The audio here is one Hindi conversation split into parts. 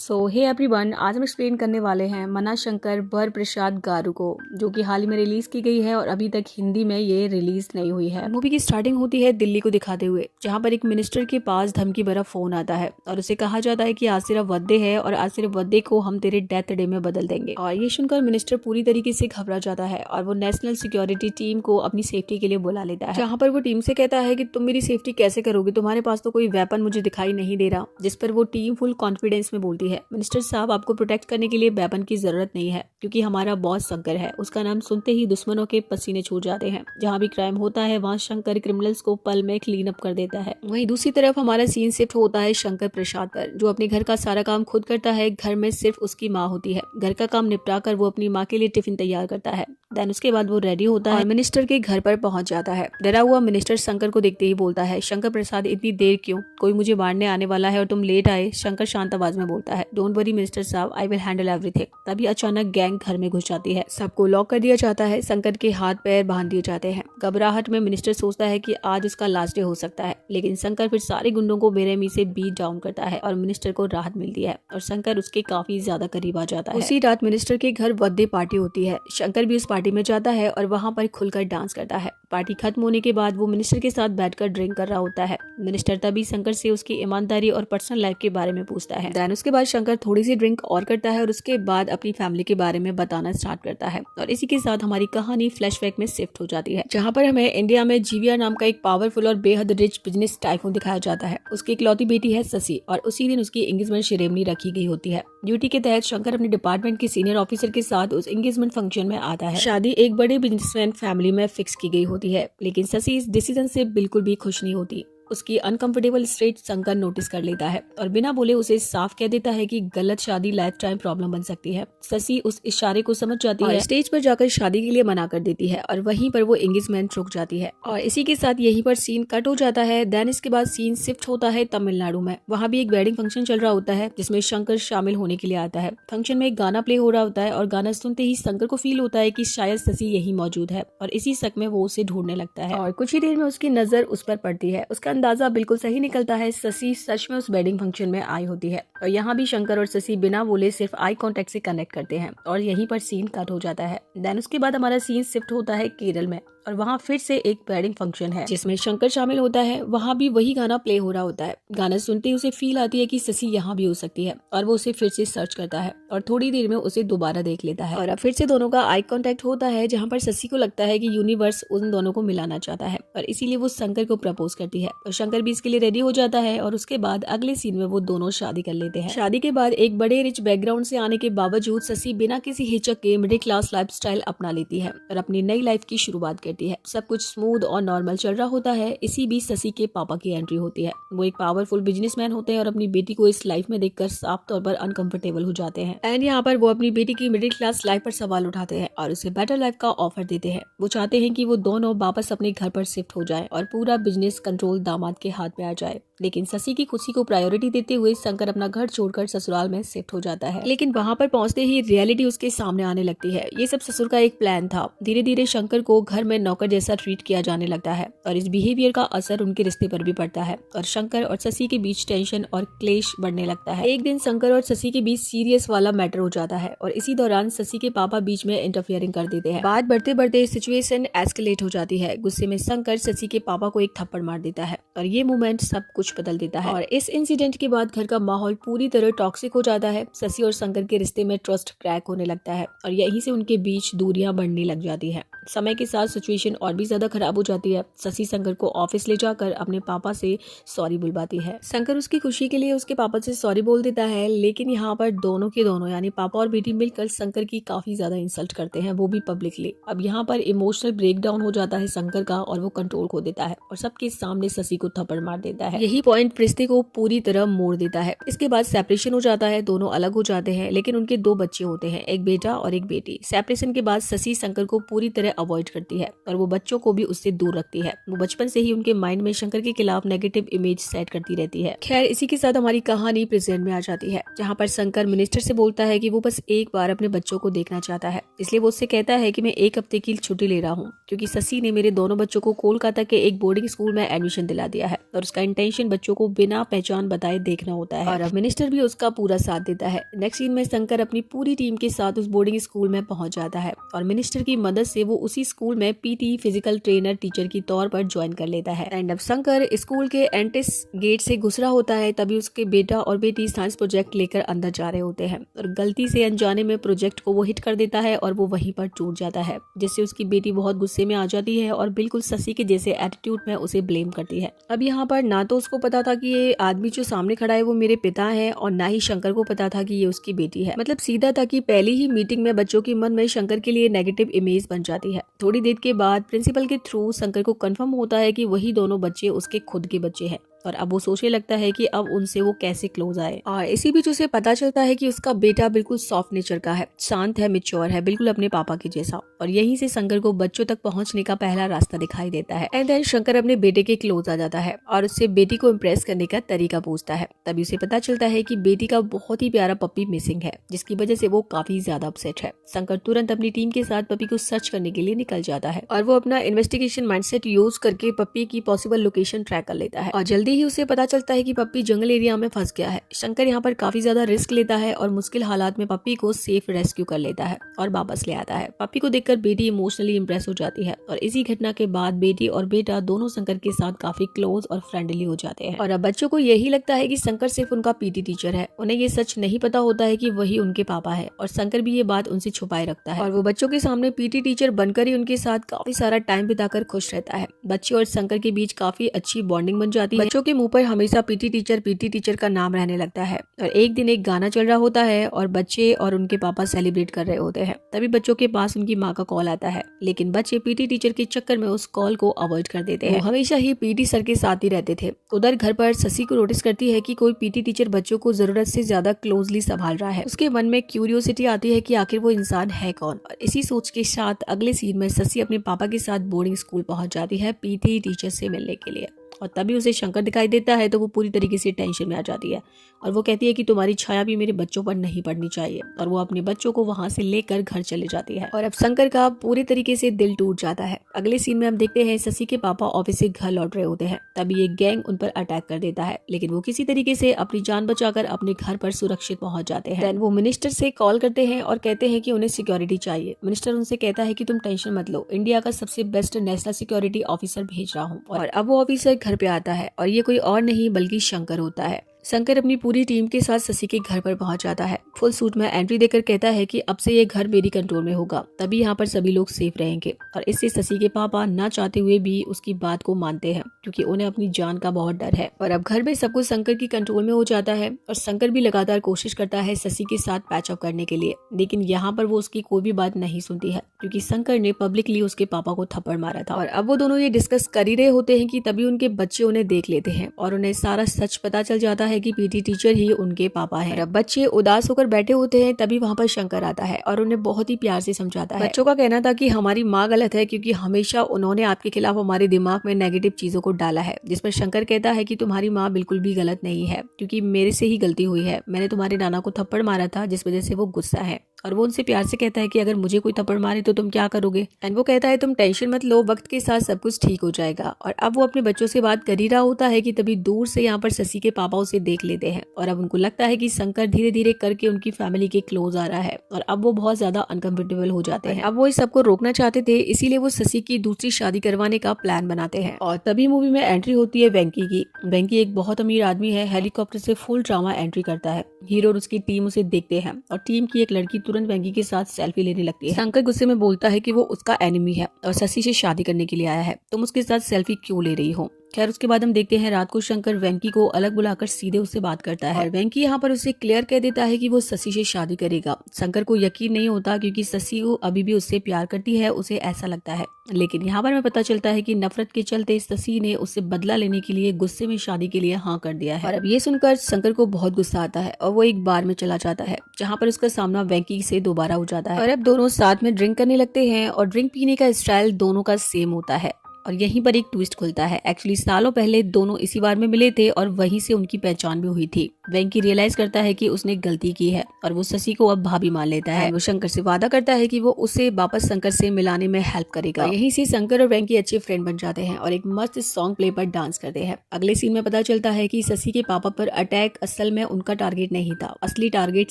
हे एवरीवन, आज हम एक्सप्लेन करने वाले हैं मनाशंकर बर प्रसाद गारू को, जो कि हाल ही में रिलीज की गई है और अभी तक हिंदी में ये रिलीज नहीं हुई है। मूवी की स्टार्टिंग होती है दिल्ली को दिखाते हुए, जहां पर एक मिनिस्टर के पास धमकी भरा फोन आता है और उसे कहा जाता है कि आज तेरा बर्थडे है और आज तेरे बर्थडे को हम तेरे डेथ डे में बदल देंगे। और ये सुनकर मिनिस्टर पूरी तरीके से घबरा जाता है और वो नेशनल सिक्योरिटी टीम को अपनी सेफ्टी के लिए बुला लेता है, जहाँ पर वो टीम से कहता है कि तुम मेरी सेफ्टी कैसे करोगे, तुम्हारे पास तो कोई वेपन मुझे दिखाई नहीं दे रहा। जिस पर वो टीम फुल कॉन्फिडेंस में बोलती है, मिनिस्टर साहब, आपको प्रोटेक्ट करने के लिए वेपन की जरूरत नहीं है, क्योंकि हमारा बॉस शंकर है। उसका नाम सुनते ही दुश्मनों के पसीने छूट जाते हैं। जहाँ भी क्राइम होता है वहाँ शंकर क्रिमिनल्स को पल में क्लीन अप कर देता है। वहीं दूसरी तरफ हमारा सीन शिफ्ट होता है शंकर प्रसाद पर, जो अपने घर का सारा काम खुद करता है। घर में सिर्फ उसकी माँ होती है। घर का काम निपटा कर वो अपनी माँ के लिए टिफिन तैयार करता है। देन उसके बाद वो रेडी होता है और मिनिस्टर के घर पर पहुंच जाता है। डरा हुआ मिनिस्टर शंकर को देखते ही बोलता है, शंकर प्रसाद, इतनी देर क्यों? कोई मुझे मारने आने वाला है और तुम लेट आए। शंकर शांत आवाज में बोलता है, डोंट वरी मिनिस्टर साहब, आई विल हैंडल एवरीथिंग। तभी अचानक गैंग घर में घुस जाती है। सबको लॉक कर दिया जाता है। शंकर के हाथ पैर बांध दिए जाते हैं। घबराहट में मिनिस्टर सोचता है कि आज उसका लास्ट डे हो सकता है, लेकिन शंकर फिर सारे गुंडों को बेरहमी से बीट डाउन करता है और मिनिस्टर को राहत मिलती है और शंकर उसके काफी ज्यादा करीब आ जाता है। उसी रात मिनिस्टर के घर बर्थडे पार्टी होती है। शंकर भी उस पार्टी में जाता है और वहां पर खुलकर डांस करता है। पार्टी खत्म होने के बाद वो मिनिस्टर के साथ बैठकर ड्रिंक कर रहा होता है। मिनिस्टर तभी शंकर से उसकी ईमानदारी और पर्सनल लाइफ के बारे में पूछता है। देन उसके बाद शंकर थोड़ी सी ड्रिंक और करता है और उसके बाद अपनी फैमिली के बारे में बताना स्टार्ट करता है। और इसी के साथ हमारी कहानी फ्लैशबैक में शिफ्ट हो जाती है, जहाँ पर हमें इंडिया में जीवीआर नाम का एक पावरफुल और बेहद रिच बिजनेस टाइकून दिखाया जाता है। उसकी इकलौती बेटी है शशि और उसी दिन उसकी एंगेजमेंट सेरेमनी रखी गई होती है। ड्यूटी के तहत शंकर अपने डिपार्टमेंट के सीनियर ऑफिसर के साथ उस एंगेजमेंट फंक्शन में आता है। शादी एक बड़े बिजनेसमैन फैमिली में फिक्स की गई होती है, लेकिन शशि इस डिसीजन से बिल्कुल भी खुश नहीं होती। उसकी अनकंफर्टेबल स्टेट शंकर नोटिस कर लेता है और बिना बोले उसे साफ कह देता है कि गलत शादी लाइफ टाइम प्रॉब्लम बन सकती है। शशि उस इशारे को समझ जाती है, स्टेज पर जाकर शादी के लिए मना कर देती है और वहीं पर वो एंगेजमेंट रुक जाती है। और इसी के साथ यहीं पर सीन कट हो जाता है। देन इसके बाद सीन शिफ्ट होता है तमिलनाडु में। वहाँ भी एक वेडिंग फंक्शन चल रहा होता है, जिसमें शंकर शामिल होने के लिए आता है। फंक्शन में एक गाना प्ले हो रहा होता है और गाना सुनते ही शंकर को फील होता है कि शायद शशि यहीं मौजूद है और इसी शक में वो उसे ढूंढने लगता है। और कुछ ही देर में उसकी नजर उस पर पड़ती है। उसका अंदाजा बिल्कुल सही निकलता है, शशि सच में उस वेडिंग फंक्शन में आई होती है। और यहाँ भी शंकर और शशि बिना बोले सिर्फ आई कांटेक्ट से कनेक्ट करते हैं और यहीं पर सीन कट हो जाता है। देन उसके बाद हमारा सीन शिफ्ट होता है केरल में और वहाँ फिर से एक वेडिंग फंक्शन है, जिसमें शंकर शामिल होता है। वहाँ भी वही गाना प्ले हो रहा होता है। गाना सुनते ही उसे फील आती है कि शशि यहाँ भी हो सकती है और वो उसे फिर से सर्च करता है और थोड़ी देर में उसे दोबारा देख लेता है। और अब फिर से दोनों का आई कांटेक्ट होता है, जहाँ पर शशि को लगता है कि यूनिवर्स उन दोनों को मिलाना चाहता है और इसीलिए वो शंकर को प्रपोज करती है और शंकर भी इसके लिए रेडी हो जाता है। और उसके बाद अगले सीन में वो दोनों शादी कर लेते हैं। शादी के बाद एक बड़े रिच बैकग्राउंड से आने के बावजूद शशि बिना किसी हिचक के मिडिल क्लास लाइफस्टाइल अपना लेती है और अपनी नई लाइफ की शुरुआत करती है। सब कुछ स्मूथ और नॉर्मल चल रहा होता है। इसी बीच शशि के पापा की एंट्री होती है। वो एक पावरफुल बिजनेसमैन होते हैं और अपनी बेटी को इस लाइफ में देखकर साफ तौर पर अनकंफर्टेबल हो जाते हैं। एंड यहाँ पर वो अपनी बेटी की मिडिल क्लास लाइफ पर सवाल उठाते हैं और उसे बेटर लाइफ का ऑफर देते हैं। वो चाहते हैं कि वो दोनों वापस अपने घर पर शिफ्ट हो जाए और पूरा बिजनेस कंट्रोल दामाद के हाथ में आ जाए। लेकिन शशि की खुशी को प्रायोरिटी देते हुए शंकर अपना घर छोड़कर ससुराल में शिफ्ट हो जाता है। लेकिन वहाँ पर पहुँचते ही रियलिटी उसके सामने आने लगती है। ये सब ससुर का एक प्लान था। धीरे धीरे शंकर को घर में नौकर जैसा ट्रीट किया जाने लगता है और इस बिहेवियर का असर उनके रिश्ते पर भी पड़ता है और शंकर और शशि के बीच टेंशन और क्लेश बढ़ने लगता है। एक दिन शंकर और शशि के बीच सीरियस वाला मैटर हो जाता है और इसी दौरान शशि के पापा बीच में इंटरफियरिंग कर देते हैं। बात बढ़ते बढ़ते सिचुएशन एस्केलेट हो जाती है। गुस्से में शंकर शशि के पापा को एक थप्पड़ मार देता है और ये मूवमेंट सब कुछ बदल देता है। और इस इंसिडेंट के बाद घर का माहौल पूरी तरह टॉक्सिक हो जाता है। शशि और शंकर के रिश्ते में ट्रस्ट क्रैक होने लगता है और यहीं से उनके बीच दूरियां बढ़ने लग जाती है। समय के साथ सिचुएशन और भी ज्यादा खराब हो जाती है। शशि शंकर को ऑफिस ले जाकर अपने पापा से सॉरी बुलवाती है। शंकर उसकी खुशी के लिए उसके पापा से सॉरी बोल देता है, लेकिन यहाँ पर दोनों के दोनों यानी पापा और बेटी मिलकर शंकर की काफी ज्यादा इंसल्ट करते हैं, वो भी पब्लिकली। अब यहाँ पर इमोशनल ब्रेकडाउन हो जाता है शंकर का और वो कंट्रोल खो देता है और सबके सामने शशि को थप्पड़ मार देता है। यही पॉइंट रिश्ते को पूरी तरह मोड़ देता है। इसके बाद सेपरेशन हो जाता है। दोनों अलग हो जाते हैं, लेकिन उनके दो बच्चे होते हैं, एक बेटा और एक बेटी। सेपरेशन के बाद शशि शंकर को पूरी तरह अवॉइड करती है और वो बच्चों को भी उससे दूर रखती है। वो बचपन से ही उनके माइंड में शंकर के खिलाफ नेगेटिव इमेज सेट करती रहती है। खैर, इसी के साथ हमारी कहानी प्रेजेंट में आ जाती है, जहाँ पर शंकर मिनिस्टर से बोलता है कि वो बस एक बार अपने बच्चों को देखना चाहता है। इसलिए वो उससे कहता है कि मैं 1 हफ्ते की छुट्टी ले रहा हूँ, क्योंकि शशि ने मेरे दोनों बच्चों को कोलकाता के एक बोर्डिंग स्कूल में एडमिशन दिला दिया है और उसका इंटेंशन बच्चों को बिना पहचान बताए देखना होता है। और अब मिनिस्टर भी उसका पूरा साथ देता है। नेक्स्ट सीन में शंकर अपनी पूरी टीम के साथ उस बोर्डिंग स्कूल में पहुंच जाता है और मिनिस्टर की मदद से वो उसी स्कूल में पीटी फिजिकल ट्रेनर टीचर की तौर पर ज्वाइन कर लेता है। एंड अब शंकर स्कूल के एंट्रेंस गेट से घुस रहा होता है, तभी उसके बेटा और बेटी साइंस प्रोजेक्ट लेकर अंदर जा रहे होते हैं और गलती से अनजाने में प्रोजेक्ट को वो हिट कर देता है और वो वहीं पर टूट जाता है, जिससे उसकी बेटी बहुत गुस्से में आ जाती है और बिल्कुल शशि के जैसे एटीट्यूड में उसे ब्लेम करती है। अब यहाँ पर ना तो उसको पता था कि ये आदमी जो सामने खड़ा है वो मेरे पिता है और ना ही शंकर को पता था कि ये उसकी बेटी है। मतलब सीधा था कि पहली ही मीटिंग में बच्चों के मन में शंकर के लिए नेगेटिव इमेज बन जाती है। थोड़ी देर के बाद प्रिंसिपल के थ्रू शंकर को कंफर्म होता है कि वही दोनों बच्चे उसके खुद के बच्चे हैं और अब वो सोचने लगता है कि अब उनसे वो कैसे क्लोज आए। और इसी बीच उसे पता चलता है कि उसका बेटा बिल्कुल सॉफ्ट नेचर का है, शांत है, मैच्योर है, बिल्कुल अपने पापा के जैसा। और यहीं से शंकर को बच्चों तक पहुंचने का पहला रास्ता दिखाई देता है। एंड देन शंकर अपने बेटे के क्लोज आ जाता है और उससे बेटी को इम्प्रेस करने का तरीका पूछता है। तभी उसे पता चलता है कि बेटी का बहुत ही प्यारा पप्पी मिसिंग है, जिसकी वजह से वो काफी ज्यादा अपसेट है। शंकर तुरंत अपनी टीम के साथ पप्पी को सर्च करने के लिए निकल जाता है और वो अपना इन्वेस्टिगेशन माइंडसेट यूज करके पप्पी की पॉसिबल लोकेशन ट्रैक कर लेता है और जल्दी ही उसे पता चलता है कि पप्पी जंगल एरिया में फंस गया है। शंकर यहाँ पर काफी ज्यादा रिस्क लेता है और मुश्किल हालात में पप्पी को सेफ रेस्क्यू कर लेता है और वापस ले आता है। पप्पी को देखकर बेटी इमोशनली इंप्रेस हो जाती है और इसी घटना के बाद बेटी और बेटा दोनों शंकर के साथ काफी क्लोज और फ्रेंडली हो जाते हैं। और अब बच्चों को यही लगता है कि शंकर सिर्फ उनका पीटी टीचर है। उन्हें ये सच नहीं पता होता है कि वही उनके पापा है और शंकर भी ये बात उनसे छुपाए रखता है और वो बच्चों के सामने पीटी टीचर बनकर ही उनके साथ काफी सारा टाइम बिताकर खुश रहता है। बच्चे और शंकर के बीच काफी अच्छी बॉन्डिंग बन जाती है। बच्चों के मुंह पर हमेशा पीटी टीचर का नाम रहने लगता है और एक दिन एक गाना चल रहा होता है और बच्चे और उनके पापा सेलिब्रेट कर रहे होते हैं। तभी बच्चों के पास उनकी माँ का कॉल आता है, लेकिन बच्चे पीटी टीचर के चक्कर में उस कॉल को अवॉइड कर देते हैं। वो हमेशा ही पीटी सर के साथ ही रहते थे। उधर घर पर शशि को नोटिस करती है कि कोई पीटी टीचर बच्चों को जरूरत से ज्यादा क्लोजली संभाल रहा है। उसके मन में क्यूरियोसिटी आती है कि आखिर वो इंसान है कौन। और इसी सोच के साथ अगले सीन में शशि अपने पापा के साथ बोर्डिंग स्कूल पहुंच जाती है पीटी टीचर से मिलने के लिए और तभी उसे शंकर दिखाई देता है तो वो पूरी तरीके से टेंशन में आ जाती है और वो कहती है कि तुम्हारी छाया भी मेरे बच्चों पर नहीं पड़नी चाहिए और वो अपने बच्चों को वहां से लेकर घर चले जाती है। और अब शंकर का पूरे तरीके से दिल टूट जाता है। अगले सीन में हम देखते हैं शशि के पापा ऑफिस से घर लौट रहे होते हैं, तभी एक गैंग उन पर अटैक कर देता है, लेकिन वो किसी तरीके से अपनी जान बचाकर अपने घर पर सुरक्षित पहुंच जाते हैं। देन वो मिनिस्टर से कॉल करते हैं और कहते हैं कि उन्हें सिक्योरिटी चाहिए। मिनिस्टर उनसे कहता है कि तुम टेंशन मत लो, इंडिया का सबसे बेस्ट नेशनल सिक्योरिटी ऑफिसर भेज रहा हूँ। और अब वो ऑफिसर घर पे आता है और ये कोई और नहीं बल्कि शंकर होता है। शंकर अपनी पूरी टीम के साथ शशि के घर पर पहुंच जाता है। फुल सूट में एंट्री देकर कहता है कि अब से ये घर मेरी कंट्रोल में होगा, तभी यहाँ पर सभी लोग सेफ रहेंगे। और इससे शशि के पापा ना चाहते हुए भी उसकी बात को मानते हैं, क्योंकि उन्हें अपनी जान का बहुत डर है। और अब घर में सब कुछ शंकर की कंट्रोल में हो जाता है और शंकर भी लगातार कोशिश करता है शशि के साथ पैचअप करने के लिए, लेकिन यहाँ पर वो उसकी कोई भी बात नहीं सुनती है, क्योंकि शंकर ने पब्लिकली उसके पापा को थप्पड़ मारा था। और अब वो दोनों ये डिस्कस कर ही रहे होते हैं कि तभी उनके बच्चे उन्हें देख लेते हैं और उन्हें सारा सच पता चल जाता है कि पीटी टीचर ही उनके पापा हैं। अब बच्चे उदास होकर बैठे होते हैं, तभी वहाँ पर शंकर आता है और उन्हें बहुत ही प्यार से समझाता है। बच्चों का कहना था कि हमारी माँ गलत है, क्योंकि हमेशा उन्होंने आपके खिलाफ हमारे दिमाग में नेगेटिव चीजों को डाला है, जिसमें शंकर कहता है कि तुम्हारी माँ बिल्कुल भी गलत नहीं है, क्योंकि मेरे से ही गलती हुई है। मैंने तुम्हारे नाना को थप्पड़ मारा था, जिस वजह से वो गुस्सा है। और वो उनसे प्यार से कहता है कि अगर मुझे कोई थप्पड़ मारे तो तुम क्या करोगे। एंड वो कहता है तुम टेंशन मत लो, वक्त के साथ सब कुछ ठीक हो जाएगा। और अब वो अपने बच्चों से बात कर ही रहा होता है कि तभी दूर से यहाँ पर शशि के पापा उसे देख लेते हैं और अब उनको लगता है कि शंकर धीरे धीरे करके उनकी फैमिली के क्लोज आ रहा है और अब वो बहुत ज्यादा अनकंफर्टेबल हो जाते हैं। अब वो इस सबको रोकना चाहते थे, इसीलिए वो शशि की दूसरी शादी करवाने का प्लान बनाते हैं। और तभी मूवी में एंट्री होती है वेंकी की। वेंकी एक बहुत अमीर आदमी है, हेलीकॉप्टर से फुल ड्रामा एंट्री करता है। हीरो और उसकी टीम उसे देखते हैं और टीम की एक लड़की तुरंत वेंकी के साथ सेल्फी लेने लगती है। शंकर गुस्से में बोलता है कि वो उसका एनिमी है और शशि से शादी करने के लिए आया है, तुम उसके साथ सेल्फी क्यों ले रही हो। खैर उसके बाद हम देखते हैं रात को शंकर वेंकी को अलग बुलाकर सीधे उससे बात करता है और वेंकी यहाँ पर उसे क्लियर कह देता है कि वो शशि से शादी करेगा। शंकर को यकीन नहीं होता क्योंकि शशि को अभी भी उससे प्यार करती है, उसे ऐसा लगता है। लेकिन यहाँ पर हमें पता चलता है कि नफरत के चलते शशि ने उससे बदला लेने के लिए गुस्से में शादी के लिए हाँ कर दिया है। और अब ये सुनकर शंकर को बहुत गुस्सा आता है और वो एक बार में चला जाता है जहाँ पर उसका सामना वेंकी से दोबारा हो जाता है और अब दोनों साथ में ड्रिंक करने लगते हैं और ड्रिंक पीने का स्टाइल दोनों का सेम होता है। और यहीं पर एक ट्विस्ट खुलता है। एक्चुअली सालों पहले दोनों इसी बार में मिले थे और वहीं से उनकी पहचान भी हुई थी। वेंकी रियलाइज करता है कि उसने गलती की है और वो शशि को अब भाभी मान लेता है। वो शंकर से वादा करता है कि वो उसे वापस शंकर से मिलाने में हेल्प करेगा। यहीं से शंकर और वेंकी अच्छे फ्रेंड बन जाते हैं और एक मस्त सॉन्ग प्ले पर डांस करते हैं। अगले सीन में पता चलता है कि शशि के पापा पर अटैक असल में उनका टारगेट नहीं था, असली टारगेट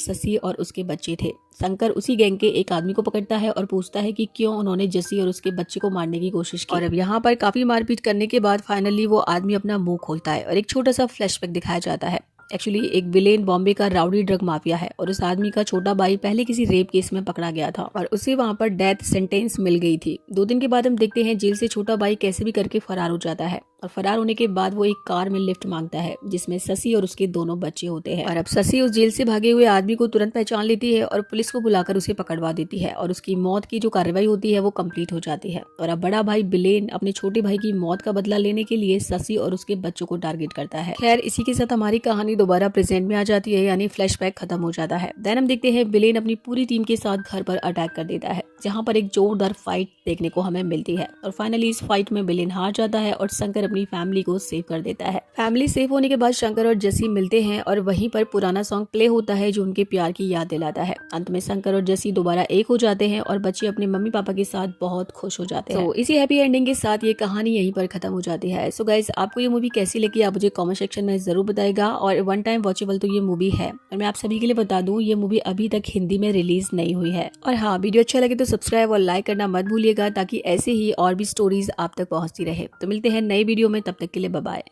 शशि और उसके बच्चे थे। शंकर उसी गैंग के एक आदमी को पकड़ता है और पूछता है कि क्यों उन्होंने जसी और उसके बच्चे को मारने की कोशिश की। और अब यहाँ पर काफी मारपीट करने के बाद फाइनली वो आदमी अपना मुंह खोलता है और एक छोटा सा फ्लैशबैक दिखाया जाता है। एक्चुअली एक विलेन बॉम्बे का राउडी ड्रग माफिया है और उस आदमी का छोटा भाई पहले किसी रेप केस में पकड़ा गया था और उसे वहाँ पर डेथ सेंटेंस मिल गई थी। 2 दिन के बाद हम देखते हैं जेल से छोटा भाई कैसे भी करके फरार हो जाता है और फरार होने के बाद वो एक कार में लिफ्ट मांगता है जिसमें शशि और उसके दोनों बच्चे होते हैं। और अब शशि उस जेल से भागे हुए आदमी को तुरंत पहचान लेती है और पुलिस को बुलाकर उसे पकड़वा देती है और उसकी मौत की जो कार्रवाई होती है वो कंप्लीट हो जाती है। और अब बड़ा भाई बिलेन अपने छोटे भाई की मौत का बदला लेने के लिए शशि और उसके बच्चों को टारगेट करता है। खैर इसी के साथ हमारी कहानी दोबारा प्रेजेंट में आ जाती है, यानी फ्लैशबैक खत्म हो जाता है। देन हम देखते हैं बिलेन अपनी पूरी टीम के साथ घर पर अटैक कर देता है जहाँ पर एक जोरदार फाइट देखने को हमें मिलती है और फाइनली इस फाइट में बिलेन हार जाता है और शंकर अपनी फैमिली को सेव कर देता है। फैमिली सेव होने के बाद शंकर और जसी मिलते हैं और वहीं पर पुराना सॉन्ग प्ले होता है जो उनके प्यार की याद दिलाता है। अंत में शंकर और जसी दोबारा एक हो जाते हैं और बच्चे अपने मम्मी पापा के साथ बहुत खुश हो जाते हैं। तो इसी हैप्पी एंडिंग के साथ ये कहानी यहीं पर खत्म हो जाती है। सो गाइस, आपको ये मूवी कैसी लगी आप मुझे कमेंट सेक्शन में जरूर बताएगा। और वन टाइम वॉचेबल तो ये मूवी है और मैं आप सभी के लिए बता दूं ये मूवी अभी तक हिंदी में रिलीज नहीं हुई है। और हाँ, वीडियो अच्छा लगे तो सब्सक्राइब और लाइक करना मत भूलिएगा ताकि ऐसे ही और भी स्टोरीज आप तक पहुंचती रहे। तो मिलते हैं नई वीडियो में, तब तक के लिए बाय बाय।